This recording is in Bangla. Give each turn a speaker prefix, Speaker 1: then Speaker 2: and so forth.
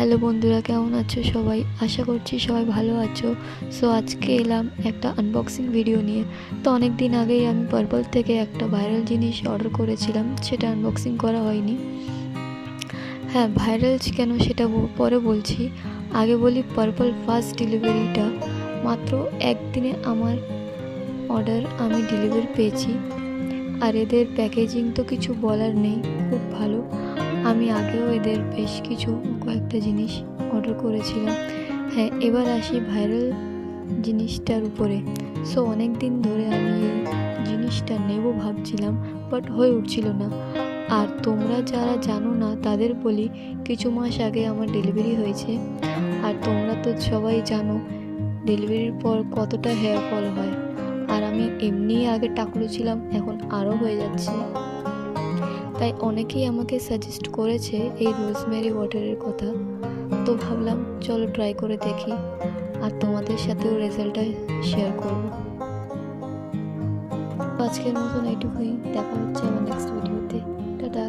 Speaker 1: হ্যালো বন্ধুরা, কেমন আছো সবাই? আশা করছি সবাই ভালো আছো। সো আজকে এলাম একটা আনবক্সিং ভিডিও নিয়ে। তো অনেক দিন আগেই আমি পার্পল থেকে একটা ভাইরাল জিনিস অর্ডার করেছিলাম, সেটা আনবক্সিং করা হয়নি। হ্যাঁ, ভাইরাল কেন সেটা পরে বলছি। আগে বলি পার্পল ফার্স্ট ডেলিভারিটা মাত্র একদিনে আমার অর্ডার আমি ডেলিভারি পেয়েছি। আর এদের প্যাকেজিং তো কিছু বলার নেই, খুব ভালো। আমি আগেও এদের বেশ কয়েকটা জিনিস অর্ডার করেছিলাম। হ্যাঁ, এবার আসি ভাইরাল জিনিসটার উপরে। সো অনেক দিন ধরে আমি এই জিনিসটা নেব ভাবছিলাম, বাট হয়ে উঠছিল না। আর তোমরা যারা জানো না তাদের বলি, কিছু মাস আগে আমার ডেলিভারি হয়েছে। আর তোমরা তো সবাই জানো ডেলিভারির পর কতটা হেয়ার ফল হয়। আর আমি এমনিই আগে টাকলু ছিলাম, এখন আরও হয়ে যাচ্ছে। তাই অনেকেই আমাকে সাজেস্ট করেছে এই রোজমেরি ওয়াটারের কথা। তো ভাবলাম চলো ট্রাই করে দেখি, আর তোমাদের সাথেও রেজাল্টটা শেয়ার করব। আজকের মতন এইটুকুই, দেখা হচ্ছে আমার নেক্সট ভিডিওতে। টাটা।